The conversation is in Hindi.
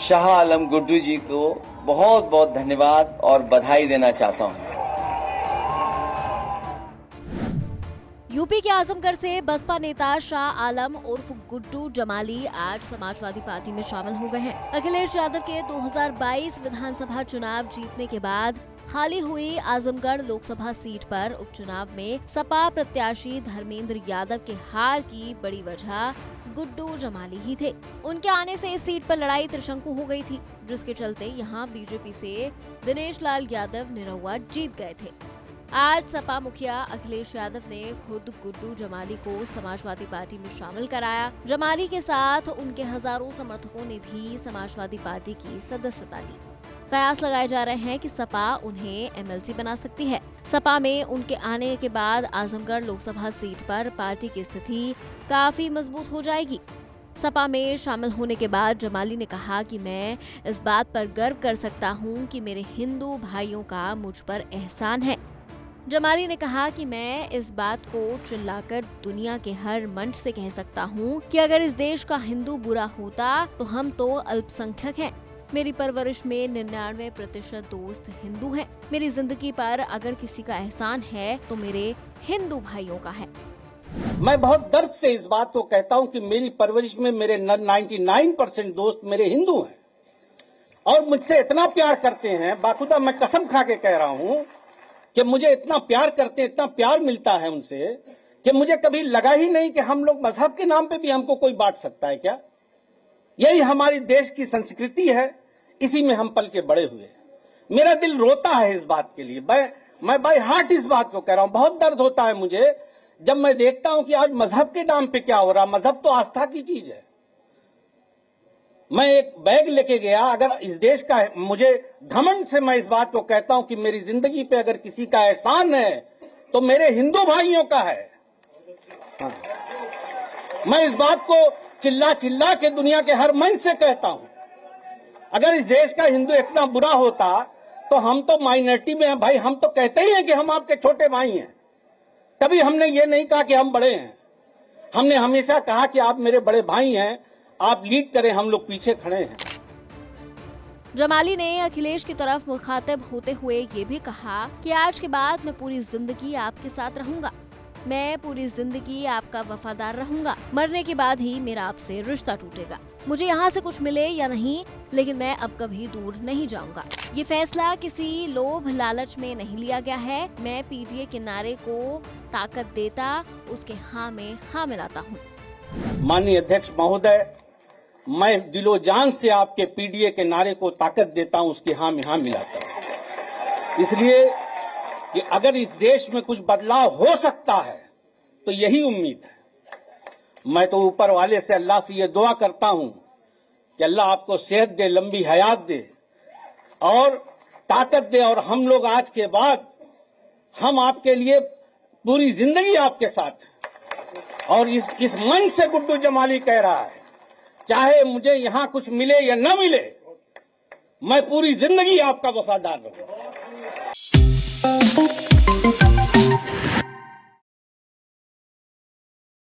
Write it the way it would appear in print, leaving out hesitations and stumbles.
शाह आलम गुड्डू जी को बहुत बहुत धन्यवाद और बधाई देना चाहता हूं। यूपी के आजमगढ़ से बसपा नेता शाह आलम उर्फ गुड्डू जमाली आज समाजवादी पार्टी में शामिल हो गए हैं। अखिलेश यादव के 2022 विधानसभा चुनाव जीतने के बाद खाली हुई आजमगढ़ लोकसभा सीट पर उपचुनाव में सपा प्रत्याशी धर्मेंद्र यादव के हार की बड़ी वजह गुड्डू जमाली ही थे। उनके आने से इस सीट पर लड़ाई त्रिशंकु हो गई थी, जिसके चलते यहां बीजेपी से दिनेश लाल यादव निरहुआ जीत गए थे। आज सपा मुखिया अखिलेश यादव ने खुद गुड्डू जमाली को समाजवादी पार्टी में शामिल कराया। जमाली के साथ उनके हजारों समर्थकों ने भी समाजवादी पार्टी की सदस्यता ली। कयास लगाए जा रहे हैं कि सपा उन्हें एमएलसी बना सकती है। सपा में उनके आने के बाद आजमगढ़ लोकसभा सीट पर पार्टी की स्थिति काफी मजबूत हो जाएगी। सपा में शामिल होने के बाद जमाली ने कहा कि मैं इस बात पर गर्व कर सकता हूं कि मेरे हिंदू भाइयों का मुझ पर एहसान है। जमाली ने कहा कि मैं इस बात को चिल्लाकर दुनिया के हर मंच से कह सकता हूं कि अगर इस देश का हिंदू बुरा होता तो हम तो अल्पसंख्यक हैं। मेरी परवरिश में 99% दोस्त हिंदू हैं। मेरी जिंदगी पर अगर किसी का एहसान है तो मेरे हिंदू भाइयों का है। मैं बहुत दर्द से इस बात को कहता हूं कि मेरी परवरिश में मेरे 99% दोस्त मेरे हिंदू हैं और मुझसे इतना प्यार करते हैं। बाखुदा मैं कसम खा के कह रहा हूं कि मुझे इतना प्यार करते हैं, इतना प्यार मिलता है उनसे कि मुझे कभी लगा ही नहीं कि हम लोग मजहब के नाम पे भी हमको कोई बांट सकता है क्या। यही हमारी देश की संस्कृति है, इसी में हम पल के बड़े हुए। मेरा दिल रोता है इस बात के लिए। मैं बाय हार्ट इस बात को कह रहा हूं। बहुत दर्द होता है मुझे जब मैं देखता हूं कि आज मजहब के नाम पे क्या हो रहा। मजहब तो आस्था की चीज है। मैं एक बैग लेके गया, अगर इस देश का, मुझे घमंड से मैं इस बात को कहता हूं कि मेरी जिंदगी पे अगर किसी का एहसान है तो मेरे हिंदू भाइयों का है। हाँ। मैं इस बात को चिल्ला चिल्ला के दुनिया के हर मंच से कहता हूं। अगर इस देश का हिंदू इतना बुरा होता तो हम तो माइनॉरिटी में हैं भाई। हम तो कहते ही हैं कि हम आपके छोटे भाई हैं। कभी हमने ये नहीं कहा कि हम बड़े हैं। हमने हमेशा कहा कि आप मेरे बड़े भाई हैं, आप लीड करें, हम लोग पीछे खड़े हैं। जमाली ने अखिलेश की तरफ मुखातिब होते हुए ये भी कहा कि आज के बाद मैं पूरी जिंदगी आपके साथ रहूंगा। मैं पूरी जिंदगी आपका वफादार रहूंगा। मरने के बाद ही मेरा आपसे रिश्ता टूटेगा। मुझे यहाँ से कुछ मिले या नहीं, लेकिन मैं अब कभी दूर नहीं जाऊंगा। ये फैसला किसी लोभ लालच में नहीं लिया गया है। मैं पीडीए के नारे को ताकत देता उसके हाँ में हाँ मिलाता हूँ। माननीय अध्यक्ष महोदय, मैं दिलो जान से आपके पीडीए के नारे को ताकत देता हूं, उसकी हाँ में हाँ मिलाता हूं। इसलिए कि अगर इस देश में कुछ बदलाव हो सकता है तो यही उम्मीद है। मैं तो ऊपर वाले से, अल्लाह से ये दुआ करता हूं कि अल्लाह आपको सेहत दे, लंबी हयात दे और ताकत दे। और हम लोग आज के बाद हम आपके लिए पूरी जिंदगी आपके साथ हैं। और इस मन से गुड्डू जमाली कह रहा है, चाहे मुझे यहां कुछ मिले या न मिले, मैं पूरी जिंदगी आपका वफादार रहूंगा।